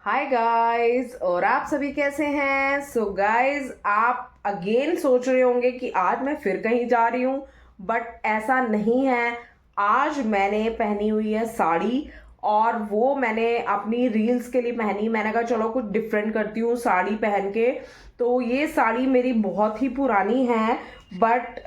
Hi guys, और आप सभी कैसे हैं? सो गाइस, आप अगेन सोच रहे होंगे कि आज मैं फिर कहीं जा रही हूँ, बट ऐसा नहीं है। आज मैंने पहनी हुई है साड़ी, और वो मैंने अपनी रील्स के लिए पहनी। मैंने कहा चलो कुछ डिफरेंट करती हूँ साड़ी पहन के। तो ये साड़ी मेरी बहुत ही पुरानी है, बट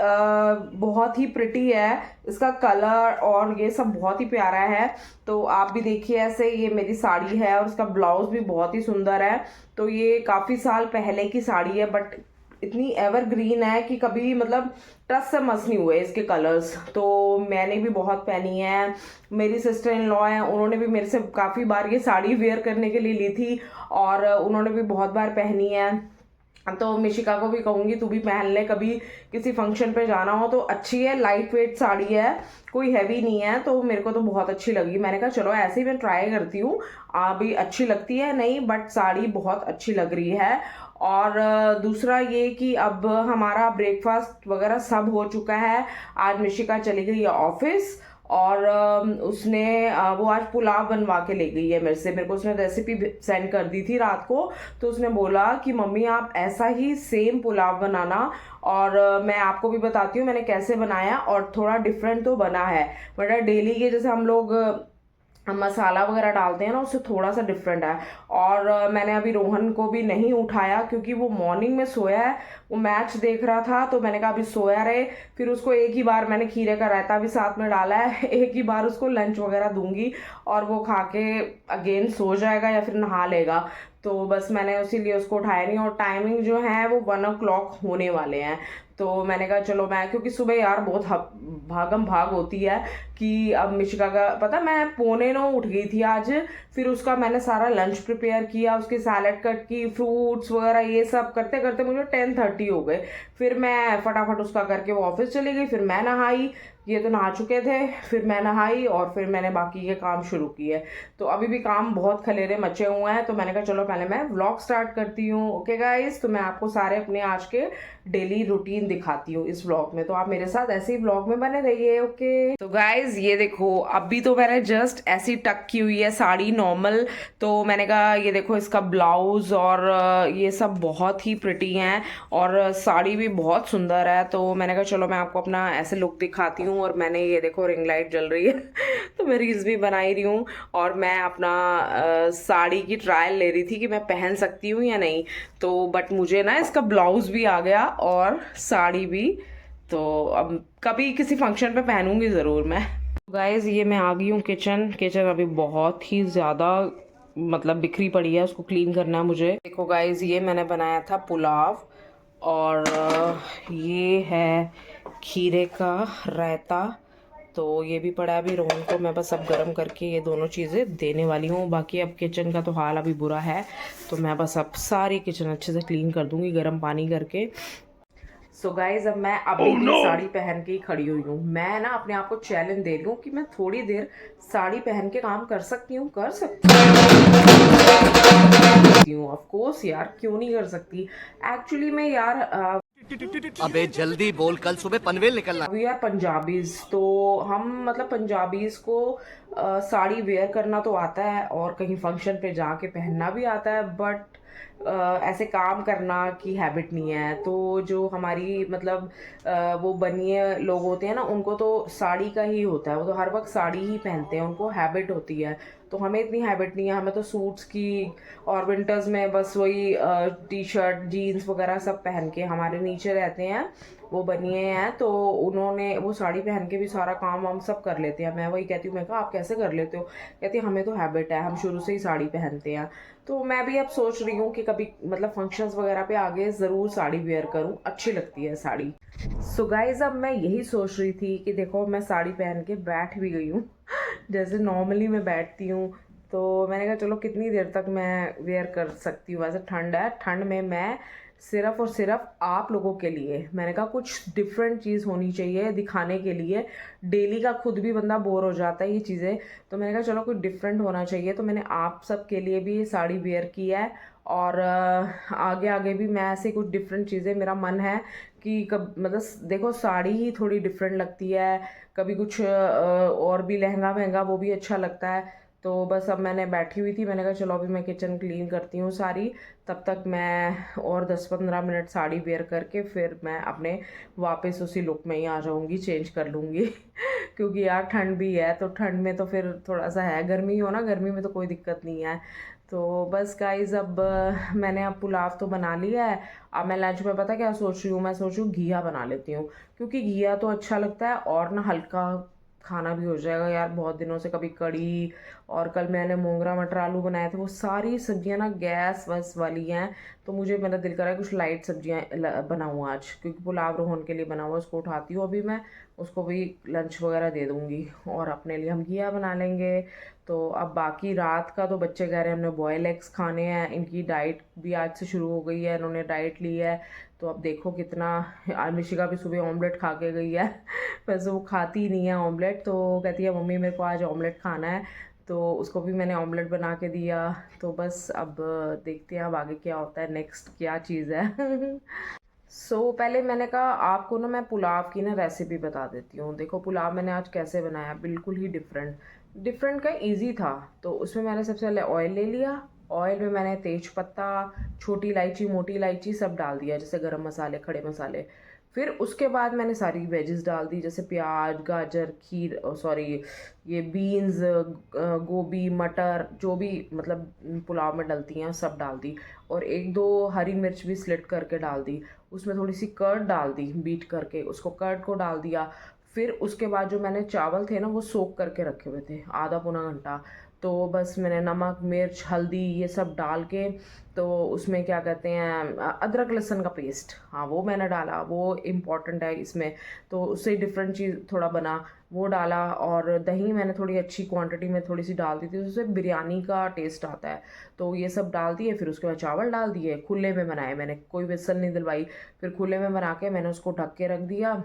बहुत ही प्रिटी है। इसका कलर और ये सब बहुत ही प्यारा है। तो आप भी देखिए, ऐसे ये मेरी साड़ी है और उसका ब्लाउज भी बहुत ही सुंदर है। तो ये काफ़ी साल पहले की साड़ी है, बट इतनी एवरग्रीन है कि कभी मतलब टच से मस नहीं हुए इसके कलर्स। तो मैंने भी बहुत पहनी है। मेरी सिस्टर इन लॉ है, उन्होंने भी मेरे से काफ़ी बार ये साड़ी वेयर करने के लिए ली थी, और उन्होंने भी बहुत बार पहनी है। तो मिशिका को भी कहूंगी तू भी पहन ले, कभी किसी फंक्शन पे जाना हो तो। अच्छी है, लाइट वेट साड़ी है, कोई हैवी नहीं है। तो मेरे को तो बहुत अच्छी लगी। मैंने कहा चलो ऐसे ही मैं ट्राई करती हूँ, अभी अच्छी लगती है नहीं, बट साड़ी बहुत अच्छी लग रही है। और दूसरा ये कि अब हमारा ब्रेकफास्ट वगैरह सब हो चुका है। आज मिशिका चली गई है ऑफिस, और उसने वो आज पुलाव बनवा के ले गई है मेरे को उसने रेसिपी सेंड कर दी थी रात को। तो उसने बोला कि मम्मी आप ऐसा ही सेम पुलाव बनाना, और मैं आपको भी बताती हूँ मैंने कैसे बनाया, और थोड़ा डिफरेंट तो बना है। मतलब डेली के जैसे हम लोग मसाला वगैरह डालते हैं ना, उससे थोड़ा सा डिफरेंट है। और मैंने अभी रोहन को भी नहीं उठाया क्योंकि वो मॉर्निंग में सोया है, वो मैच देख रहा था। तो मैंने कहा अभी सोया रहे, फिर उसको एक ही बार मैंने खीरे का रायता भी साथ में डाला है एक ही बार उसको लंच वगैरह दूंगी, और वो खा के अगेन सो जाएगा या फिर नहा लेगा। तो बस मैंने उसीलिए उसको उठाया नहीं, और टाइमिंग जो है वो 1 o'clock होने वाले हैं। तो मैंने कहा चलो मैं, क्योंकि सुबह यार बहुत भागम भाग होती है कि अब मिशिका का पता, मैं 8:45 उठ गई थी आज। फिर उसका मैंने सारा लंच प्रिपेयर किया, उसकी सैलेड कट की, फ्रूट्स वगैरह ये सब करते करते मुझे 10:30 हो गए। फिर मैं फटाफट उसका करके वो ऑफिस चली गई, फिर मैं नहाई। ये तो नहा चुके थे, फिर मैं नहाई और फिर मैंने बाकी के काम शुरू किए। तो अभी भी काम बहुत खलेरे मचे हुए हैं। तो मैंने कहा चलो पहले मैं व्लॉग स्टार्ट करती हूँ। ओके गाइस, तो मैं आपको सारे अपने आज के डेली रूटीन दिखाती हूँ इस व्लॉग में। तो आप मेरे साथ ऐसे ही व्लॉग में बने रहिए। ओके, तो गाइज ये देखो, अभी तो मैंने जस्ट ऐसी टक की हुई है साड़ी नॉर्मल। तो मैंने कहा ये देखो, इसका ब्लाउज और ये सब बहुत ही प्रिटी हैं, और साड़ी भी बहुत सुंदर है। तो मैंने कहा चलो मैं आपको अपना ऐसे लुक दिखाती हूँ। और मैंने ये देखो रिंग लाइट जल रही है तो मैं रील्स भी बना ही रही हूँ, और मैं अपना साड़ी की ट्रायल ले रही थी कि मैं पहन सकती हूँ या नहीं। तो बट मुझे ना इसका ब्लाउज भी आ गया और साड़ी भी। तो अब कभी किसी फंक्शन पे पहनूंगी ज़रूर मैं। गाइज ये मैं आ गई हूँ किचन। किचन अभी बहुत ही ज़्यादा मतलब बिखरी पड़ी है, उसको क्लीन करना है मुझे। देखो गाइज, ये मैंने बनाया था पुलाव, और ये है खीरे का रायता। तो ये भी पड़ा है अभी रोहन को, मैं बस अब गर्म करके ये दोनों चीज़ें देने वाली हूँ। बाकी अब किचन का तो हाल अभी बुरा है, तो मैं बस अब सारी किचन अच्छे से क्लीन कर दूंगी गर्म पानी करके। सो गाइज, अब मैं अभी भी साड़ी पहन के ही खड़ी हुई हूँ। मैं ना अपने आप को चैलेंज दे रही हूँ कि मैं थोड़ी देर साड़ी पहन के काम कर सकती हूँ, कर सकती हूँ। ऑफ कोर्स यार, क्यों नहीं कर सकती। एक्चुअली में यार अबे जल्दी बोल, कल सुबह पनवेल निकलना। वी आर पंजाबीज, तो हम मतलब पंजाबीज को साड़ी वेयर करना तो आता है, और कहीं फंक्शन पे जाके पहनना भी आता है, बट ऐसे काम करना की हैबिट नहीं है। तो जो हमारी मतलब वो बनिए लोग होते हैं ना, उनको तो साड़ी का ही होता है, वो तो हर वक्त साड़ी ही पहनते हैं, उनको हैबिट होती है। तो हमें इतनी हैबिट नहीं है, हमें तो सूट्स की, और विंटर्स में बस वही टी शर्ट जीन्स वगैरह सब पहन के हमारे नीचे रहते हैं, वो बनिए हैं। तो उन्होंने वो साड़ी पहन के भी सारा काम वाम सब कर लेते हैं। मैं वही कहती हूँ, मैं कहा आप कैसे कर लेते हो? कहती है हमें तो हैबिट है, हम शुरू से ही साड़ी पहनते हैं। तो मैं भी अब सोच रही हूँ कि कभी मतलब फंक्शंस वगैरह पे आगे ज़रूर साड़ी वेयर करूँ, अच्छी लगती है साड़ी। सो गाइज, अब मैं यही सोच रही थी कि देखो मैं साड़ी पहन के बैठ भी गई हूँ जैसे नॉर्मली मैं बैठती हूँ। तो मैंने कहा चलो कितनी देर तक मैं वेयर कर सकती हूँ। वैसे ठंड है, ठंड में मैं सिर्फ और सिर्फ आप लोगों के लिए, मैंने कहा कुछ डिफरेंट चीज़ होनी चाहिए दिखाने के लिए। डेली का खुद भी बंदा बोर हो जाता है ये चीज़ें। तो मैंने कहा चलो कुछ डिफरेंट होना चाहिए, तो मैंने आप सब के लिए भी ये साड़ी वेयर की है। और आगे आगे भी मैं ऐसे कुछ डिफरेंट चीज़ें, मेरा मन है कि कब मतलब देखो साड़ी ही थोड़ी डिफरेंट लगती है, कभी कुछ और भी लहंगा वहंगा वो भी अच्छा लगता है। तो बस अब मैंने बैठी हुई थी, मैंने कहा चलो अभी मैं किचन क्लीन करती हूँ सारी, तब तक मैं और 10-15 मिनट साड़ी वेयर करके फिर मैं अपने वापस उसी लुक में ही आ जाऊँगी, चेंज कर लूँगी क्योंकि यार ठंड भी है, तो ठंड में तो फिर थोड़ा सा है, गर्मी हो ना, गर्मी में तो कोई दिक्कत नहीं है। तो बस गाइज अब मैंने अब पुलाव तो बना लिया है। अब मैं लंच में पता क्या सोच रही हूँ, मैं सोच रही हूँ घिया बना लेती हूँ, क्योंकि घिया तो अच्छा लगता है और ना हल्का खाना भी हो जाएगा यार, बहुत दिनों से कभी कड़ी, और कल मैंने मोंगरा मटर आलू बनाए थे, वो सारी सब्जियां ना गैस वस वाली हैं। तो मुझे मेरा दिल कर रहा है कुछ लाइट सब्जियां बनाऊँ आज, क्योंकि पुलाव रोहन के लिए बना हुआ, उसको उठाती हूँ अभी मैं, उसको भी लंच वगैरह दे दूँगी और अपने लिए हम घिया बना लेंगे। तो अब बाकी रात का तो बच्चे कह रहे हैं हमने बॉयल एग्स खाने हैं, इनकी डाइट भी आज से शुरू हो गई है, इन्होंने डाइट ली है। तो अब देखो कितना, निशिका भी सुबह ऑमलेट खा के गई है वैसे वो खाती ही नहीं है ऑमलेट, तो कहती है मम्मी मेरे को आज ऑमलेट खाना है, तो उसको भी मैंने ऑमलेट बना के दिया। तो बस अब देखते हैं अब आगे क्या होता है, नेक्स्ट क्या चीज़ है पहले मैंने कहा आपको ना मैं पुलाव की ना रेसिपी बता देती हूँ। देखो पुलाव मैंने आज कैसे बनाया, बिल्कुल ही डिफरेंट, डिफरेंट का इजी था। तो उसमें मैंने सबसे पहले ऑयल ले लिया, ऑयल में मैंने तेज पत्ता, छोटी इलायची, मोटी इलायची सब डाल दिया, जैसे गरम मसाले, खड़े मसाले। फिर उसके बाद मैंने सारी वेजेस डाल दी, जैसे प्याज, गाजर, खीर, सॉरी ये बीन्स, गोभी, मटर, जो भी मतलब पुलाव में डलती हैं सब डाल दी, और एक दो हरी मिर्च भी स्लिट करके डाल दी। उसमें थोड़ी सी कर्ड डाल दी, बीट करके उसको कर्ड को डाल दिया। फिर उसके बाद जो मैंने चावल थे ना वो सोक करके रखे हुए थे आधा पौना घंटा, तो बस मैंने नमक, मिर्च, हल्दी ये सब डाल के, तो उसमें क्या कहते हैं अदरक लहसुन का पेस्ट, हाँ वो मैंने डाला, वो इम्पॉर्टेंट है इसमें, तो उससे डिफरेंट चीज़ थोड़ा बना, वो डाला। और दही मैंने थोड़ी अच्छी क्वांटिटी में थोड़ी सी डाल दी थी, उससे बिरयानी का टेस्ट आता है। तो ये सब डाल दिए, फिर उसके बाद चावल डाल दिए, खुले में बनाए मैंने, कोई विसल नहीं दिलवाई। फिर खुले में बना के मैंने उसको ढक के रख दिया।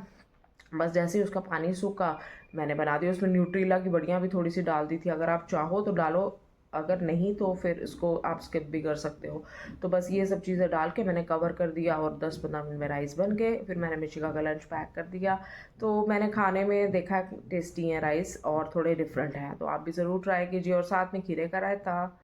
बस जैसे ही उसका पानी सूखा मैंने बना दिया। उसमें न्यूट्रीला की बड़ियाँ भी थोड़ी सी डाल दी थी, अगर आप चाहो तो डालो, अगर नहीं तो फिर इसको आप स्किप भी कर सकते हो। तो बस ये सब चीज़ें डाल के मैंने कवर कर दिया, और 10-15 मिनट में राइस बन गए। फिर मैंने मिशिका का लंच पैक कर दिया। तो मैंने खाने में देखा टेस्टी है राइस और थोड़े डिफरेंट हैं, तो आप भी ज़रूर ट्राई कीजिए, और साथ में खीरे का रायता।